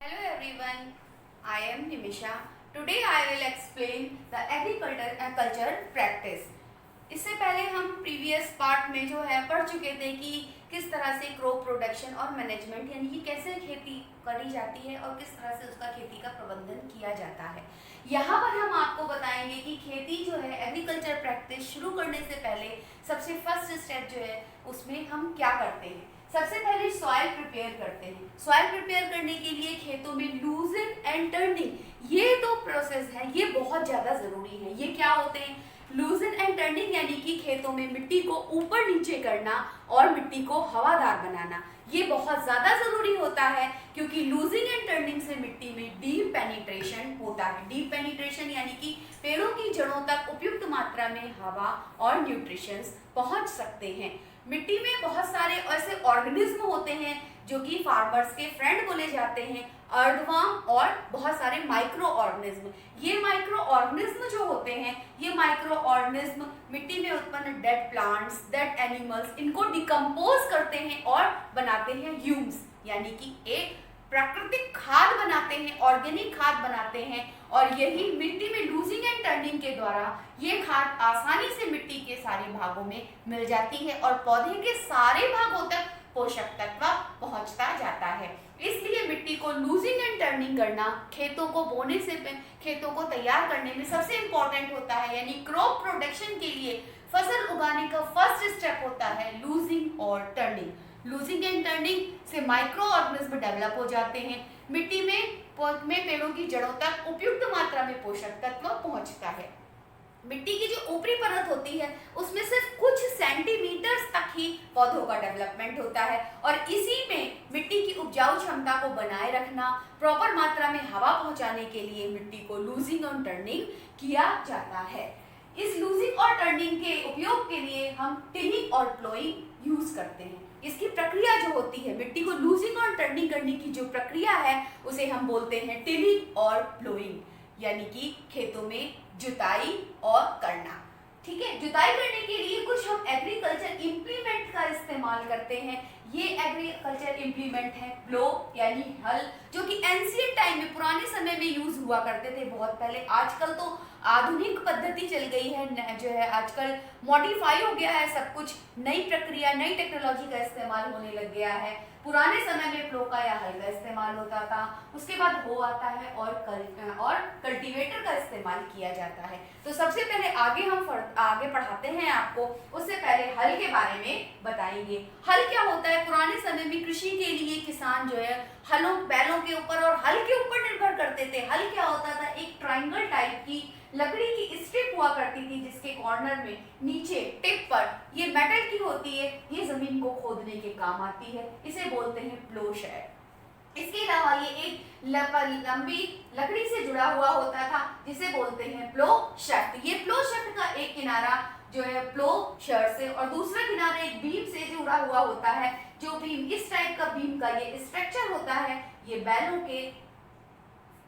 Hello everyone, I am Nimisha. Today I will explain the agriculture practice. इससे पहले हम previous part में जो है पढ़ चुके थे कि किस तरह से क्रॉप प्रोडक्शन और मैनेजमेंट यानी कि कैसे खेती करी जाती है और किस तरह से उसका खेती का प्रबंधन किया जाता है। यहाँ पर हम आपको बताएंगे कि खेती जो है एग्रीकल्चर प्रैक्टिस शुरू करने से पहले सबसे फर्स्ट स्टेप जो है उसमें हम क्या करते हैं। सबसे पहले सॉइल प्रिपेयर करते हैं। सॉइल प्रिपेयर करने के लिए खेतों में लूजन एंड टर्निंग ये दो प्रोसेस है, ये बहुत ज़्यादा ज़रूरी है। ये क्या होते हैं? लूजन एंड टर्निंग यानी कि खेतों में मिट्टी को ऊपर नीचे करना और मिट्टी को हवादार बनाना, ये बहुत ज़्यादा ज़रूरी होता है क्योंकि लूजिंग एंड टर्निंग से मिट्टी में डीप पेनिट्रेशन होता है। डीप पेनिट्रेशन यानी कि पेड़ों की जड़ों तक उपयुक्त मात्रा में हवा और न्यूट्रिशंस पहुंच सकते हैं। मिट्टी में बहुत सारे ऐसे ऑर्गेनिज्म होते हैं जो कि फार्मर्स के फ्रेंड बोले जाते हैं, अर्थवर्म और बहुत सारे माइक्रो ऑर्गेनिज्म। ये माइक्रो ऑर्गेनिज्म जो होते हैं, ये माइक्रो ऑर्गेनिज्म मिट्टी में उत्पन्न डेड प्लांट्स, डेड एनिमल्स, इनको डिकम्पोज करते हैं और बनाते हैं ह्यूम्स यानी कि एक प्राकृतिक खाद बनाते हैं, ऑर्गेनिक खाद बनाते हैं। और यही मिट्टी में लूजिंग एंड टर्निंग के द्वारा ये खाद आसानी से मिट्टी के सारे भागों में मिल जाती है और पौधे के सारे भागों तक पोषक तत्व पहुंचता जाता है। इसलिए मिट्टी को लूजिंग एंड टर्निंग करना खेतों को बोने से खेतों को तैयार करने में सबसे इम्पोर्टेंट होता है। यानी क्रॉप प्रोडक्शन के लिए फसल उगाने का फर्स्ट स्टेप होता है लूजिंग और टर्निंग। लूजिंग एंड टर्निंग से माइक्रो ऑर्गेनिज्म डेवलप हो जाते हैं, मिट्टी में पेड़ों की जड़ों तक उपयुक्त मात्रा में पोषक तत्व पहुंचता है। मिट्टी की जो ऊपरी परत होती है उसमें सिर्फ कुछ सेंटीमीटर्स तक ही पौधों का डेवलपमेंट होता है और इसी में मिट्टी की उपजाऊ क्षमता को बनाए रखना, प्रॉपर मात्रा में हवा पहुंचाने के लिए मिट्टी को लूजिंग और टर्निंग किया जाता है। इस लूजिंग और टर्निंग के उपयोग के लिए हम टिलिंग और प्लोइंग यूज करते हैं। इसकी प्रक्रिया जो होती है, मिट्टी को लूजिंग और टर्निंग करने की जो प्रक्रिया है उसे हम बोलते हैं टिलिंग और प्लोइंग यानी कि खेतों में जुताई और करना। ठीक है, जुताई करने के लिए कुछ हम एग्रीकल्चर इम्प्लीमेंट का इस्तेमाल करते हैं। ये एग्रीकल्चर इम्प्लीमेंट है प्लो यानी हल, जो कि एंशिएंट टाइम में पुराने समय में यूज हुआ करते थे बहुत पहले। आजकल तो आधुनिक पद्धति चल गई है, जो है आजकल मॉडिफाई हो गया है सब कुछ, नई प्रक्रिया नई टेक्नोलॉजी का इस्तेमाल होने लग गया है। पुराने समय में प्लो का या हल का इस्तेमाल होता था, उसके बाद हो आता है और कल्टीवेटर का इस्तेमाल किया जाता है। तो सबसे पहले आगे पढ़ाते हैं आपको, उससे पहले हल के बारे में बताएंगे। हल क्या होता है? पुराने समय में कृषि के लिए किसान जो है हलों बैलों के ऊपर और हल के ऊपर निर्भर करते थे। हल क्या होता था? एक ट्रायंगल टाइप की लकड़ी की स्ट्रिप हुआ करती थी जिसके कॉर्नर में नीचे टिप पर ये मेटल की होती है, ये जमीन को खोदने के काम आती है, इसे बोलते हैं प्लो शेड। इसके अलावा ये एक लंबी लकड़ी से जुड़ा हुआ होता था जिसे बोलते हैं प्लो शेफ्ट। ये प्लो शेफ्ट का एक किनारा जो है प्लो शेड से और दूसरा किनारा एक बीम से जुड़ा हुआ होता है। जो बीम इस टाइप का बीम का ये स्ट्रक्चर होता है, ये बैलों के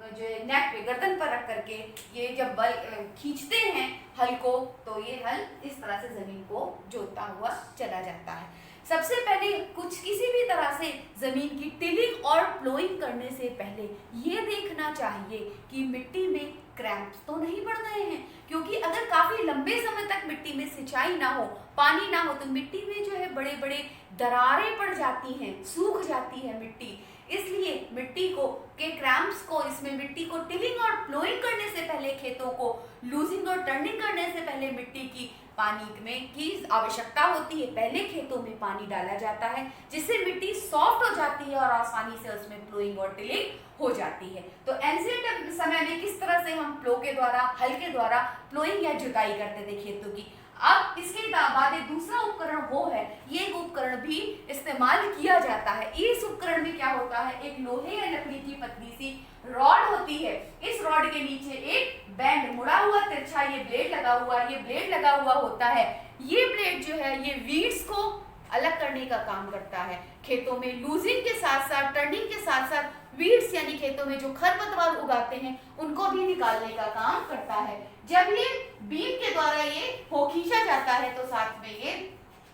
जो नेक पे गर्दन पर रख करके ये जब बल खींचते हैं हल को, तो ये हल इस तरह से जमीन को जोतता हुआ चला जाता है। सबसे पहले किसी भी तरह से जमीन की टिलिंग और प्लोइंग करने से पहले ये देखना चाहिए कि मिट्टी में क्रैम्प्स तो नहीं बढ़ रहे हैं, क्योंकि अगर काफी लंबे समय तक मिट्टी में सिंचाई ना हो, पानी ना हो, तो मिट्टी में जो है बड़े बड़े दरारें पड़ जाती हैं, सूख जाती है मिट्टी। इसलिए मिट्टी को के क्रैम्प्स को, इसमें मिट्टी को टिलिंग और प्लोइंग करने से पहले, खेतों को लूजिंग और टर्निंग करने से पहले मिट्टी की पानी में की आवश्यकता होती है। पहले खेतों में पानी डाला जाता है जिससे मिट्टी सॉफ्ट हो जाती है और आसानी से उसमें प्लोइंग और टिलिंग हो जाती है। तो एंशिएंट समय में किस तरह से हम प्लो के द्वारा, हल के द्वारा प्लोइंग या जुताई करते थे खेतों की। अब इसके बाद एक दूसरा उपकरण वो है, ये उपकरण भी इस्तेमाल किया जाता है। इस उपकरण में क्या होता है? एक लोहे या लकड़ी की पतली सी रॉड होती है। इस रॉड के नीचे एक बैंड मुड़ा हुआ तिरछा ये ब्लेड लगा हुआ होता है। ये ब्लेड जो है ये वीड्स को अलग करने का काम करता है। खेतों में लूजिंग के साथ साथ टर्निंग के साथ साथ वीड्स यानी खेतों में जो खरपतवार उगाते हैं उनको भी निकालने का काम करता है। जब ये बीम के द्वारा ये खींचा जाता है तो साथ में ये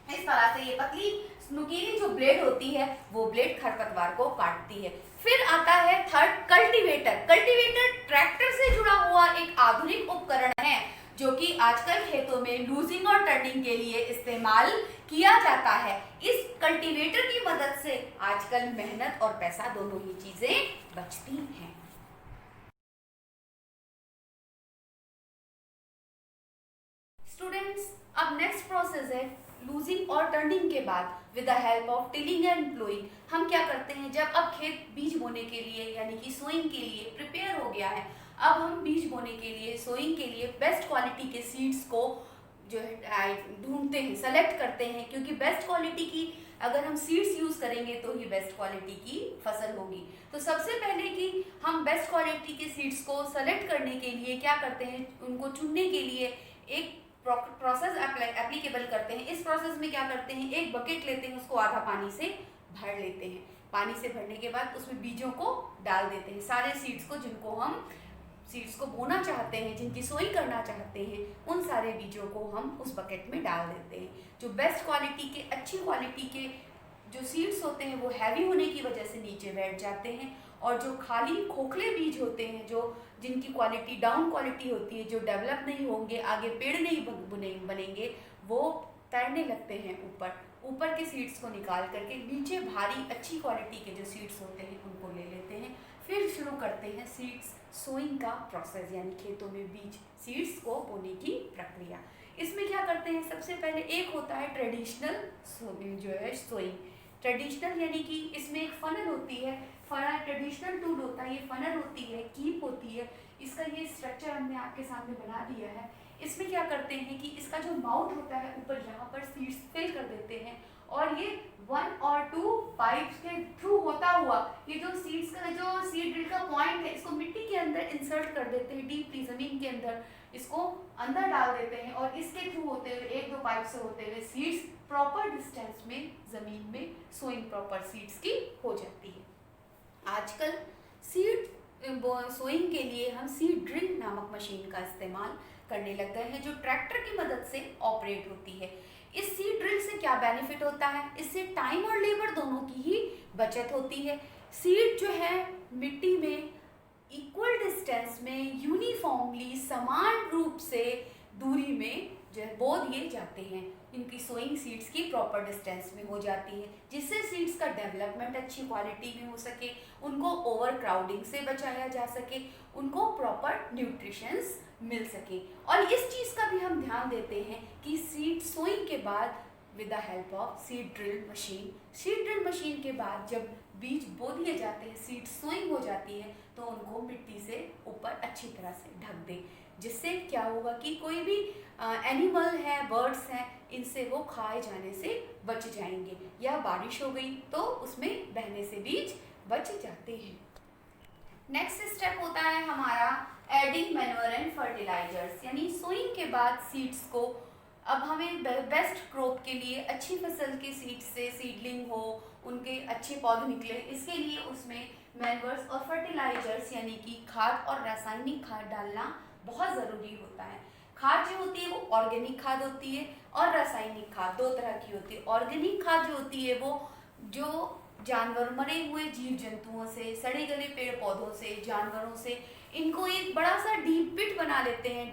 इस तरह से ये पतली नुकीली जो ब्लेड होती है वो ब्लेड खरपतवार को काटती है। फिर आता है थर्ड कल्टीवेटर। कल्टीवेटर ट्रैक्टर से जुड़ा हुआ एक आधुनिक उपकरण है जो कि आजकल खेतों में लूजिंग और टर्निंग के लिए इस्तेमाल किया जाता है। इस कल्टीवेटर की मदद से आजकल मेहनत और पैसा दोनों ही चीजें बचती हैं। स्टूडेंट्स, अब नेक्स्ट प्रोसेस है लूजिंग और टर्निंग के बाद with the help of tilling and ploughing हम क्या करते हैं, जब अब खेत बीज बोने के लिए यानी कि सोइंग के लिए प्रिपेयर हो गया है, अब हम बीज बोने के लिए सोइंग के लिए बेस्ट क्वालिटी के सीड्स को जो है ढूंढते हैं, सेलेक्ट करते हैं, क्योंकि बेस्ट क्वालिटी की अगर हम सीड्स यूज करेंगे तो ही बेस्ट क्वालिटी की फसल होगी। तो सबसे पहले कि हम बेस्ट क्वालिटी के सीड्स को सेलेक्ट करने के लिए क्या करते हैं, उनको चुनने के लिए एक प्रोसेस एप्लीकेबल करते हैं। इस प्रोसेस में क्या करते हैं, एक बकेट लेते हैं, उसको आधा पानी से भर लेते हैं। पानी से भरने के बाद उसमें बीजों को डाल देते हैं, सारे सीड्स को, जिनको हम सीड्स को बोना चाहते हैं, जिनकी सोई करना चाहते हैं, उन सारे बीजों को हम उस बकेट में डाल देते हैं। जो बेस्ट क्वालिटी के, अच्छी क्वालिटी के जो सीड्स होते हैं वो हैवी होने की वजह से नीचे बैठ जाते हैं, और जो खाली खोखले बीज होते हैं, जो जिनकी क्वालिटी डाउन क्वालिटी होती है, जो डेवलप नहीं होंगे, आगे पेड़ नहीं बनेंगे, वो तैरने लगते हैं ऊपर। ऊपर के सीड्स को निकाल करके नीचे भारी अच्छी क्वालिटी के जो सीड्स होते हैं उनको ले लेते हैं। फिर शुरू करते हैं सीड्स सोइंग का प्रोसेस, यानी खेतों में बीज सीड्स को बोने की प्रक्रिया। इसमें क्या करते हैं, सबसे पहले एक होता है ट्रेडिशनल जो है सोइंग। ट्रेडिशनल यानी कि इसमें एक फनल होती है, फनल ट्रेडिशनल टूल होता है, ये फनल होती है, कीप होती है, इसका ये स्ट्रक्चर हमने आपके सामने बना दिया है। इसमें क्या करते हैं कि इसका जो माउथ होता है ऊपर, यहाँ पर सीड्स फिल कर देते हैं, और ये 1 और 2 पाइप्स के थ्रू होता हुआ ये जो सीड्स का जो सीड ड्रिल का पॉइंट है, इसको मिट्टी के अंदर इंसर्ट कर देते हैं, डीपली जमीन के अंदर इसको अंदर डाल देते हैं, और इसके थ्रू होते हुए 1-2 पाइप से होते हुए सीड्स प्रॉपर डिस्टेंस में जमीन में सोइंग प्रॉपर सीड्स की हो जाती है। आजकल सीड सोइंग के लिए हम सीड ड्रिल नामक मशीन का इस्तेमाल करने लग गए हैं, जो ट्रैक्टर की मदद से ऑपरेट होती है। इस सीड ड्रिल से क्या बेनिफिट होता है, इससे टाइम और लेबर दोनों की ही बचत होती है। सीड जो है मिट्टी में इक्वल डिस्टेंस में यूनिफॉर्मली समान रूप से दूरी में जो है बो दिए जाते हैं। इनकी सोइंग सीड्स की प्रॉपर डिस्टेंस में हो जाती है, जिससे सीड्स का डेवलपमेंट अच्छी क्वालिटी में हो सके, उनको ओवर क्राउडिंग से बचाया जा सके, उनको प्रॉपर न्यूट्रिशंस मिल सके। और इस चीज़ का भी हम ध्यान देते हैं कि सीड सोइंग के बाद with the help of seed drill machine के बाद जब बीज बो दिए जाते हैं, सीड सोइंग हो जाती है, तो उनको मिट्टी से ऊपर अच्छी तरह से ढक दें, जिससे क्या होगा कि कोई भी एनिमल है, बर्ड्स हैं, इनसे वो खाए जाने से बच जाएंगे, या बारिश हो गई तो उसमें बहने से बीज बच जाते हैं। नेक्स्ट स्टेप होता है हमारा एडिंग मैन्योर एंड फर्टिलाइजर्स, यानी सोइंग के बाद सीड्स को अब हमें बेस्ट क्रॉप के लिए, अच्छी फसल के सीड्स से सीडलिंग हो, उनके अच्छे पौधे निकले, इसके लिए उसमें मैन्योर्स और फर्टिलाइजर्स यानी कि खाद और रासायनिक खाद डालना बहुत ज़रूरी होता है। खाद जो होती है वो ऑर्गेनिक खाद होती है, और रासायनिक खाद 2 तरह की होती है। ऑर्गेनिक खाद जो होती है वो जो जानवर, मरे हुए जीव जंतुओं से, सड़े गले पेड़ पौधों से, जानवरों से, इनको एक बड़ा सा डीप पिट बना लेते हैं,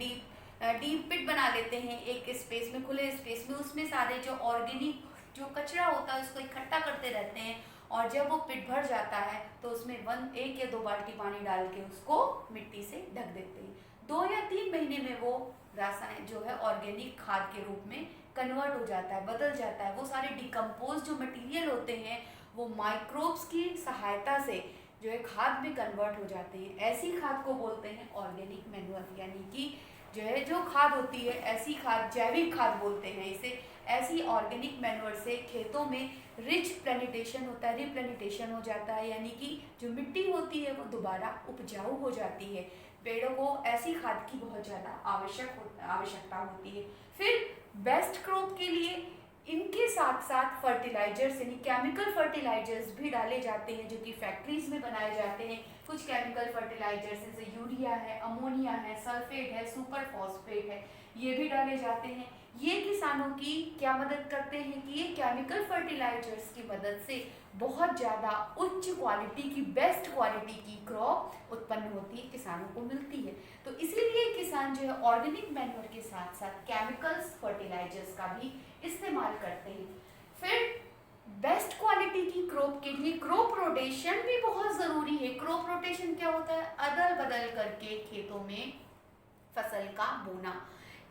डीप पिट बना लेते हैं एक स्पेस में, खुले स्पेस में, उसमें सारे जो ऑर्गेनिक जो कचरा होता है उसको इकट्ठा करते रहते हैं, और जब वो पिट भर जाता है तो उसमें 1 या 2 बाल्टी पानी डाल के उसको मिट्टी से ढक देते हैं। 2 या 3 महीने में वो रासायनिक जो है ऑर्गेनिक खाद के रूप में कन्वर्ट हो जाता है, बदल जाता है। वो सारे डिकम्पोज जो मटेरियल होते हैं वो माइक्रोब्स की सहायता से जो है खाद में कन्वर्ट हो जाते हैं। ऐसी खाद को बोलते हैं ऑर्गेनिक मैन्योर, यानी कि जो है जो खाद होती है, ऐसी खाद जैविक खाद बोलते हैं इसे। ऐसी ऑर्गेनिक मैन्योर से खेतों में रिच प्लेनिटेशन होता है, रिप्लेनिटेशन हो जाता है, यानी कि जो मिट्टी होती है वो दोबारा उपजाऊ हो जाती है। पेड़ों को ऐसी खाद की बहुत ज़्यादा आवश्यकता होती है। फिर बेस्ट क्रॉप के लिए इनके साथ साथ फर्टिलाइजर्स यानी केमिकल फर्टिलाइजर्स भी डाले जाते हैं, जो कि फैक्ट्रीज में बनाए जाते हैं। कुछ केमिकल फर्टिलाइजर्स जैसे यूरिया है, अमोनिया है, सल्फेट है, सुपर फॉस्फेट है, ये भी डाले जाते हैं। ये किसानों की क्या मदद करते हैं कि ये केमिकल फर्टिलाइजर्स की मदद से बहुत ज़्यादा उच्च क्वालिटी की, बेस्ट क्वालिटी की क्रॉप उत्पन्न होती है, किसानों को मिलती है। तो इसीलिए किसान जो है ऑर्गेनिक मैन्योर के साथ साथ केमिकल्स फर्टिलाइजर्स का भी इस्तेमाल करते हैं। फिर बेस्ट क्वालिटी की क्रॉप के लिए क्रॉप रोटेशन भी बहुत ज़रूरी है। क्रॉप रोटेशन क्या होता है? अदल बदल करके खेतों में फसल का बोना।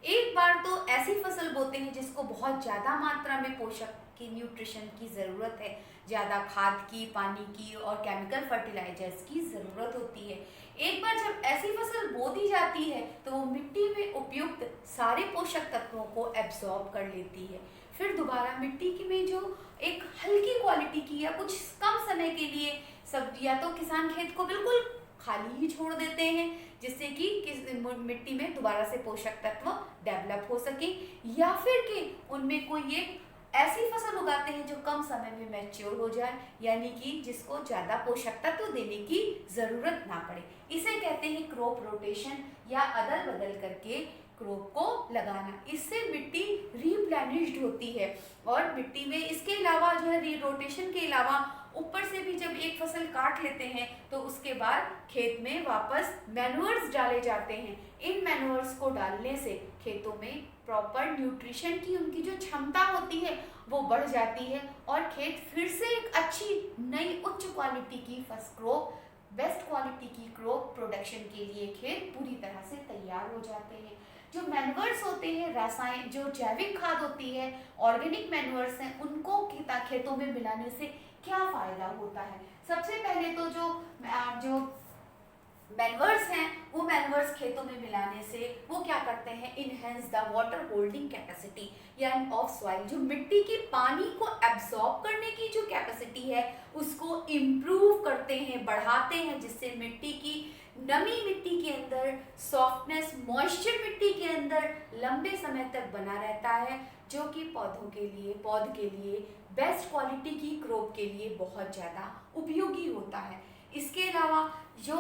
एक बार तो ऐसी फसल बोते हैं जिसको बहुत ज़्यादा मात्रा में पोषक की, न्यूट्रिशन की ज़रूरत है, ज़्यादा खाद की, पानी की और केमिकल फर्टिलाइजर्स की ज़रूरत होती है। एक बार जब ऐसी फसल बो दी जाती है तो वो मिट्टी में उपयुक्त सारे पोषक तत्वों को एब्जॉर्ब कर लेती है। फिर दोबारा मिट्टी की में जो एक हल्की क्वालिटी की या कुछ कम समय के लिए सब, या तो किसान खेत को बिल्कुल खाली ही छोड़ देते हैं जिससे कि मिट्टी में दोबारा से पोषक तत्व डेवलप हो सके, या फिर कि उनमें कोई एक ऐसी फसल उगाते हैं जो कम समय में मैच्योर हो जाए, यानी कि जिसको ज़्यादा पोषक तत्व देने की ज़रूरत ना पड़े। इसे कहते हैं क्रॉप रोटेशन या अदल बदल करके क्रॉप को लगाना। इससे मिट्टी रिप्लेनिश्ड होती है और मिट्टी में इसके अलावा जो है रोटेशन के अलावा ऊपर से भी जब एक फसल काट लेते हैं तो उसके बाद खेत में वापस मैन्योर्स डाले जाते हैं। इन मैन्योर्स को डालने से खेतों में प्रॉपर न्यूट्रिशन की उनकी जो क्षमता होती है वो बढ़ जाती है और खेत फिर से एक अच्छी नई उच्च क्वालिटी की फर्स्ट क्रॉप, बेस्ट क्वालिटी की क्रॉप प्रोडक्शन के लिए खेत पूरी तरह से तैयार हो जाते हैं। जो मैन्योर्स होते हैं, रासायनिक जो जैविक खाद होती है, ऑर्गेनिक मैन्योर्स हैं, उनको खेतों में मिलाने से क्या फ़ायदा होता है? सबसे पहले तो जो मैन्योर्स हैं वो मैन्योर्स खेतों में मिलाने से वो क्या करते हैं? Enhance the water holding capacity या ऑफ सॉइल, जो मिट्टी की पानी को एब्जॉर्ब करने की जो कैपेसिटी है उसको इम्प्रूव करते हैं, बढ़ाते हैं, जिससे मिट्टी की नमी, मिट्टी के अंदर सॉफ्टनेस, मॉइस्चर मिट्टी के अंदर लंबे समय तक बना रहता है, जो कि पौध के लिए बेस्ट क्वालिटी की क्रॉप के लिए बहुत ज़्यादा उपयोगी होता है। इसके अलावा जो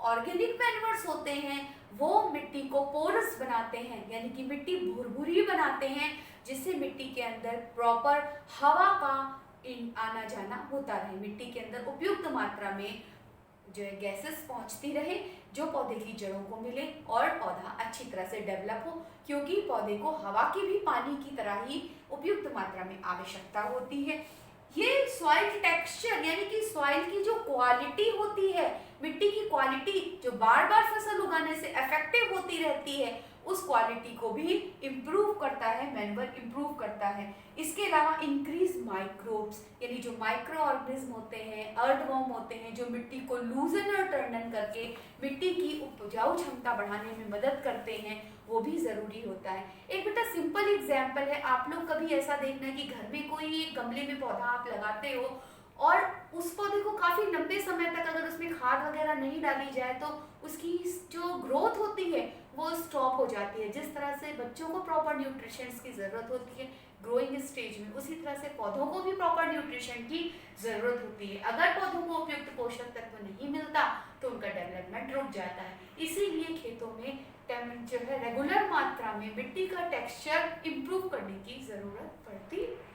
ऑर्गेनिक मैन्योर्स होते हैं वो मिट्टी को पोरस बनाते हैं, यानी कि मिट्टी भुरभुरी बनाते हैं, जिससे मिट्टी के अंदर प्रॉपर हवा का आना जाना होता रहे, मिट्टी के अंदर उपयुक्त मात्रा में जो है गैसेस पहुंचती रहे, जो पौधे की जड़ों को मिले और पौधा अच्छी तरह से डेवलप हो, क्योंकि पौधे को हवा की भी पानी की तरह ही उपयुक्त मात्रा में आवश्यकता होती है। ये सॉइल टेक्सचर यानी कि सॉइल की जो क्वालिटी होती है, मिट्टी की क्वालिटी जो बार बार फसल उगाने से इफेक्टिव होती रहती है, उस क्वालिटी को भी इम्प्रूव करता है, मैन्योर इम्प्रूव करता है। इसके अलावा इंक्रीज माइक्रोब्स, यानी जो माइक्रो ऑर्गेनिज्म होते हैं, अर्थवॉर्म होते हैं, जो मिट्टी को लूजन और टर्नन करके मिट्टी की उपजाऊ क्षमता बढ़ाने में मदद करते हैं, वो भी ज़रूरी होता है। एक बेटा सिंपल एग्जाम्पल है, आप लोग कभी ऐसा देखना कि घर में कोई एक गमले में पौधा आप लगाते हो और उस पौधे को काफ़ी लंबे समय तक अगर उसमें खाद वगैरह नहीं डाली जाए तो उसकी जो ग्रोथ होती है वो स्टॉप हो जाती है। जिस तरह से बच्चों को प्रॉपर न्यूट्रिशन की ज़रूरत होती है ग्रोइंग स्टेज में, उसी तरह से पौधों को भी प्रॉपर न्यूट्रिशन की ज़रूरत होती है। अगर पौधों को उपयुक्त पोषक तत्व नहीं मिलता तो उनका डेवलपमेंट रुक जाता है। इसीलिए खेतों में जो है रेगुलर मात्रा में मिट्टी का टेक्सचर इम्प्रूव करने की ज़रूरत पड़ती है।